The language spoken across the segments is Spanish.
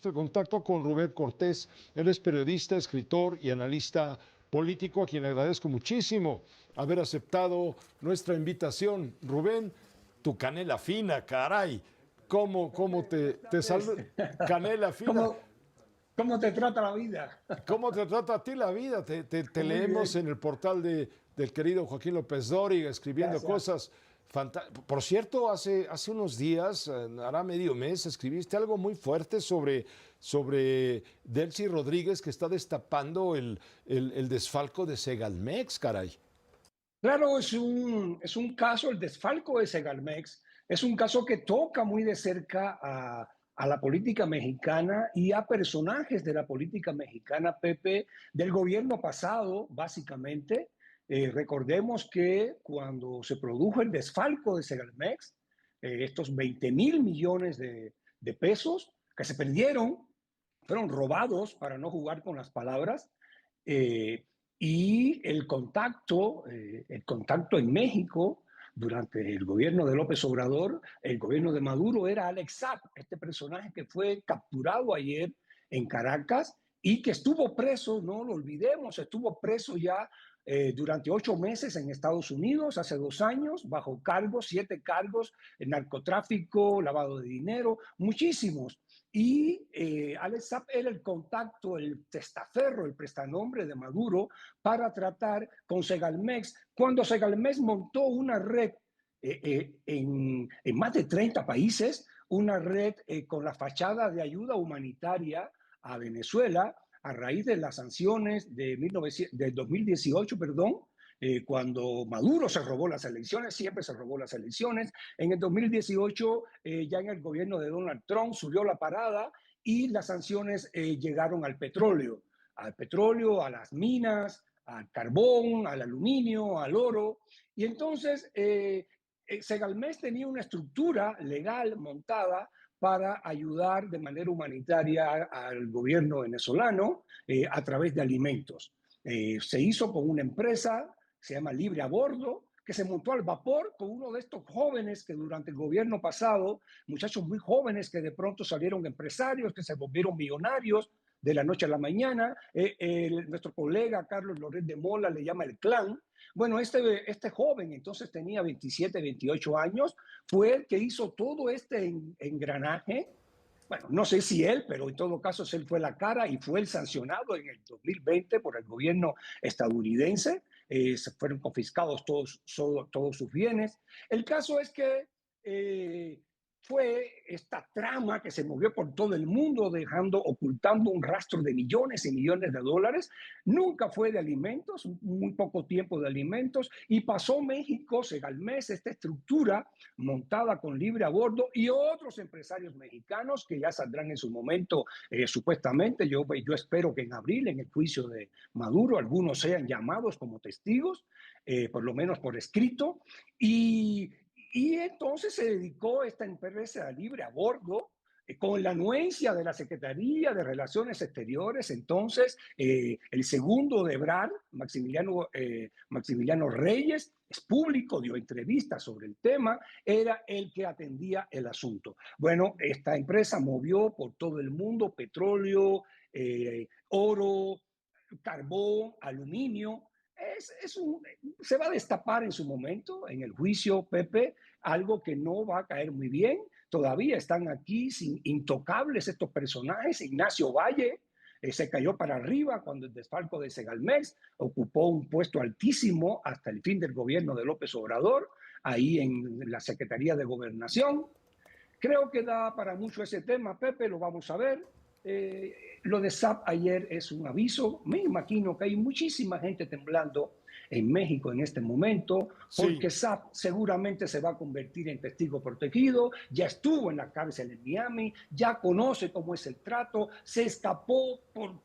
de contacto con Rubén Cortés. Él es periodista, escritor y analista político, a quien le agradezco muchísimo haber aceptado nuestra invitación. Rubén, tu canela fina, caray. ¿Cómo te salve? Canela fina. ¿Cómo, cómo te trata la vida? ¿Cómo te trata a ti la vida? Te Muy leemos bien, en el portal del querido Joaquín López Dóriga, escribiendo gracias. cosas fantásticas. Por cierto, hace unos días, hará medio mes, escribiste algo muy fuerte sobre Delcy Rodríguez, que está destapando el desfalco de Segalmex, caray. Claro, es un caso, el desfalco de Segalmex, es un caso que toca muy de cerca a la política mexicana y a personajes de la política mexicana, Pepe, del gobierno pasado, básicamente. Recordemos que cuando se produjo el desfalco de Segalmex, estos 20,000 millones de pesos que se perdieron, fueron robados, para no jugar con las palabras, eh, y el contacto en México durante el gobierno de López Obrador, el gobierno de Maduro, era Alex Saab, este personaje que fue capturado ayer en Caracas y que estuvo preso, no lo olvidemos, estuvo preso ya durante 8 meses en Estados Unidos, hace 2 años, bajo cargos, 7 cargos, narcotráfico, lavado de dinero, muchísimos. Y Alex Saab era el contacto, el testaferro, el prestanombre de Maduro para tratar con Segalmex. Cuando Segalmex montó una red en más de 30 países, una red con la fachada de ayuda humanitaria a Venezuela a raíz de las sanciones de 2018, perdón, cuando Maduro se robó las elecciones, siempre se robó las elecciones. En el 2018, ya en el gobierno de Donald Trump, subió la parada y las sanciones llegaron al petróleo, a las minas, al carbón, al aluminio, al oro. Y entonces Segalmex tenía una estructura legal montada para ayudar de manera humanitaria al gobierno venezolano a través de alimentos. Se hizo con una empresa, se llama Libre a Bordo, que se montó al vapor con uno de estos jóvenes que durante el gobierno pasado, muchachos muy jóvenes que de pronto salieron empresarios, que se volvieron millonarios de la noche a la mañana. Nuestro colega Carlos Loret de Mola le llama el clan. Bueno, este joven entonces tenía 27, 28 años, fue el que hizo todo este engranaje. Bueno, no sé si él, pero en todo caso él fue la cara y fue el sancionado en el 2020 por el gobierno estadounidense. Se fueron confiscados todos sus bienes. El caso es que fue esta trama que se movió por todo el mundo, ocultando un rastro de millones y millones de dólares. Nunca fue de alimentos, muy poco tiempo de alimentos, y pasó México, Segalmex, esta estructura montada con Libre a Bordo y otros empresarios mexicanos que ya saldrán en su momento, supuestamente. Yo espero que en abril, en el juicio de Maduro, algunos sean llamados como testigos, por lo menos por escrito. Y entonces se dedicó esta empresa Libre a Bordo con la anuencia de la Secretaría de Relaciones Exteriores. Entonces, el segundo de Ebrard, Maximiliano Reyes, es público, dio entrevistas sobre el tema, era el que atendía el asunto. Bueno, esta empresa movió por todo el mundo petróleo, oro, carbón, aluminio. Se va a destapar en su momento, en el juicio, Pepe, algo que no va a caer muy bien. Todavía están aquí intocables estos personajes. Ignacio Valle se cayó para arriba cuando el desfalco de Segalmex ocupó un puesto altísimo hasta el fin del gobierno de López Obrador, ahí en la Secretaría de Gobernación. Creo que da para mucho ese tema, Pepe, lo vamos a ver. Lo de Saab ayer es un aviso. Me imagino que hay muchísima gente temblando en México en este momento, Sí. porque Saab seguramente se va a convertir en testigo protegido, ya estuvo en la cárcel en Miami, ya conoce cómo es el trato, se escapó por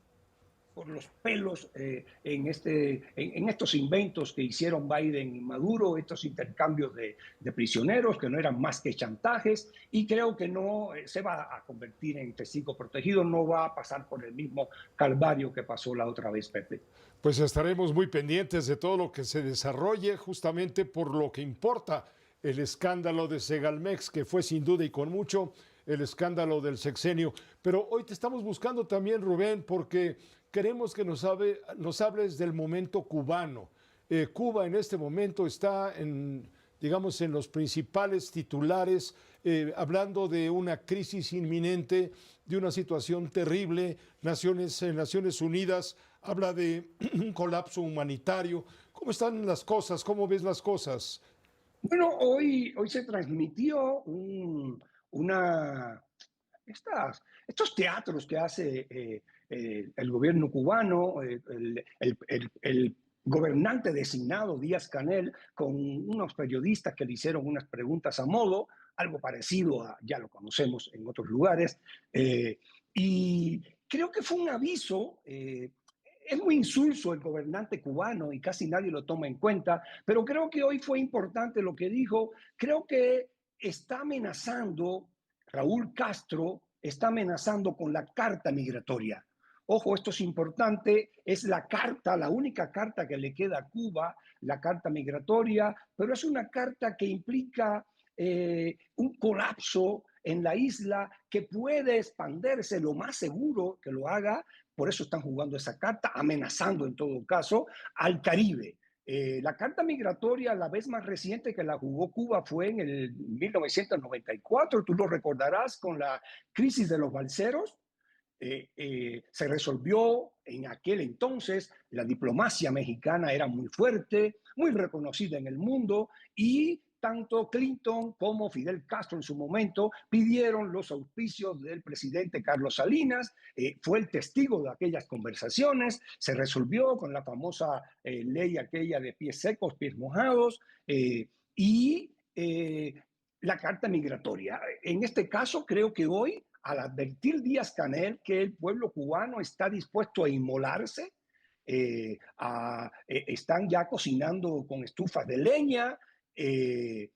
los pelos en estos inventos que hicieron Biden y Maduro, estos intercambios de prisioneros que no eran más que chantajes, y creo que no se va a convertir en testigo protegido, no va a pasar por el mismo calvario que pasó la otra vez, Pepe. Pues estaremos muy pendientes de todo lo que se desarrolle, justamente por lo que importa el escándalo de Segalmex, que fue sin duda y con mucho el escándalo del sexenio. Pero hoy te estamos buscando también, Rubén, porque queremos que nos hables del momento cubano. Cuba en este momento está digamos, en los principales titulares, hablando de una crisis inminente, de una situación terrible. Naciones Unidas habla de un colapso humanitario. ¿Cómo están las cosas? ¿Cómo ves las cosas? Bueno, hoy se transmitió estos teatros que hace el gobierno cubano, el gobernante designado Díaz-Canel, con unos periodistas que le hicieron unas preguntas a modo, algo parecido a, ya lo conocemos en otros lugares, y creo que fue un aviso. Es muy insulso el gobernante cubano y casi nadie lo toma en cuenta, pero creo que hoy fue importante lo que dijo. Creo que está amenazando, Raúl Castro está amenazando con la carta migratoria. Ojo, esto es importante, es la carta, la única carta que le queda a Cuba, la carta migratoria, pero es una carta que implica un colapso en la isla que puede expandirse, lo más seguro que lo haga, por eso están jugando esa carta, amenazando en todo caso al Caribe. La carta migratoria, la vez más reciente que la jugó Cuba fue en el 1994, tú lo recordarás, con la crisis de los balseros. Se resolvió en aquel entonces, la diplomacia mexicana era muy fuerte, muy reconocida en el mundo, y tanto Clinton como Fidel Castro en su momento pidieron los auspicios del presidente Carlos Salinas. Fue el testigo de aquellas conversaciones, se resolvió con la famosa ley aquella de pies secos, pies mojados, y la carta migratoria. En este caso, creo que hoy, al advertir Díaz-Canel que el pueblo cubano está dispuesto a inmolarse, están ya cocinando con estufas de leña.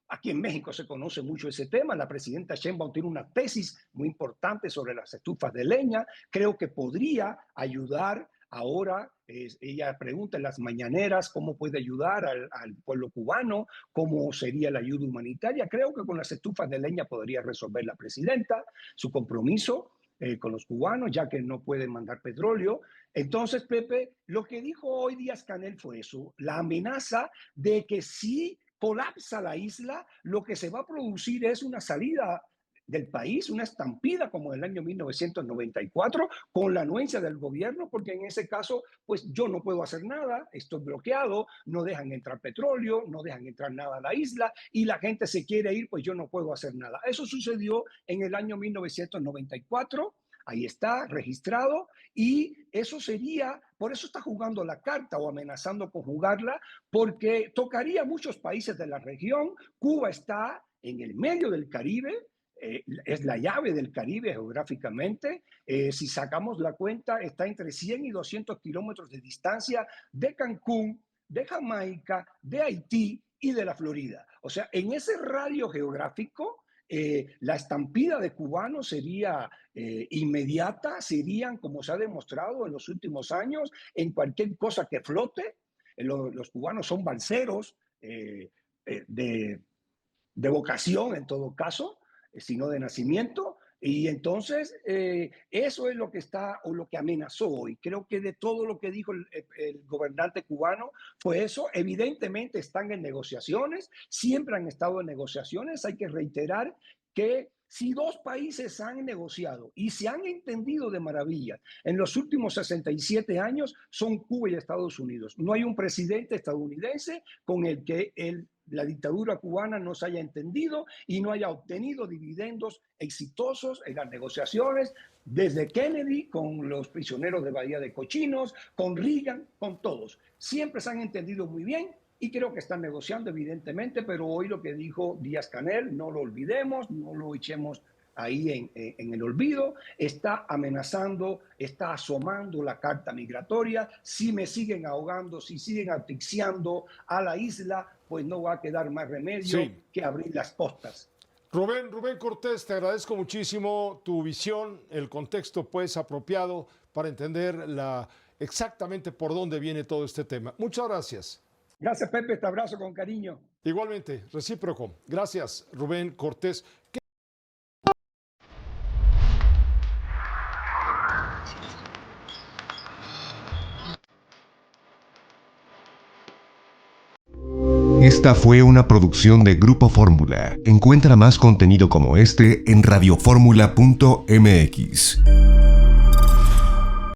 Aquí en México se conoce mucho ese tema. La presidenta Sheinbaum tiene una tesis muy importante sobre las estufas de leña. Creo que podría ayudar. Ahora ella pregunta en las mañaneras cómo puede ayudar al pueblo cubano, cómo sería la ayuda humanitaria. Creo que con las estufas de leña podría resolver la presidenta su compromiso con los cubanos, ya que no pueden mandar petróleo. Entonces, Pepe, lo que dijo hoy Díaz-Canel fue eso, la amenaza de que si colapsa la isla, lo que se va a producir es una salida del país, una estampida como en el año 1994, con la anuencia del gobierno, porque en ese caso, pues yo no puedo hacer nada, estoy bloqueado, no dejan entrar petróleo, no dejan entrar nada a la isla, y la gente se quiere ir, pues yo no puedo hacer nada. Eso sucedió en el año 1994. Ahí está registrado, y eso sería, por eso está jugando la carta o amenazando con jugarla, porque tocaría a muchos países de la región. Cuba está en el medio del Caribe, es la llave del Caribe geográficamente. Si sacamos la cuenta, está entre 100 y 200 kilómetros de distancia de Cancún, de Jamaica, de Haití y de la Florida. O sea, en ese radio geográfico, la estampida de cubanos sería inmediata, serían, como se ha demostrado en los últimos años, en cualquier cosa que flote. Los cubanos son balseros de vocación en todo caso, sino de nacimiento. Y entonces eso es lo que está o lo que amenazó hoy. Creo que de todo lo que dijo el gobernante cubano fue eso. Evidentemente están en negociaciones, siempre han estado en negociaciones. Hay que reiterar que si dos países han negociado y se han entendido de maravilla en los últimos 67 años, son Cuba y Estados Unidos. No hay un presidente estadounidense con el que la dictadura cubana no se haya entendido y no haya obtenido dividendos exitosos en las negociaciones, desde Kennedy con los prisioneros de Bahía de Cochinos, con Reagan, con todos. Siempre se han entendido muy bien y creo que están negociando, evidentemente, pero hoy lo que dijo Díaz-Canel, no lo olvidemos, no lo echemos ahí en el olvido, está amenazando, está asomando la carta migratoria. Si me siguen ahogando, si siguen asfixiando a la isla, pues no va a quedar más remedio que abrir las costas. Rubén Cortés, te agradezco muchísimo tu visión, el contexto pues apropiado para entender exactamente por dónde viene todo este tema. Muchas gracias. Gracias, Pepe, te abrazo con cariño. Igualmente, recíproco. Gracias, Rubén Cortés. Esta fue una producción de Grupo Fórmula. Encuentra más contenido como este en radioformula.mx.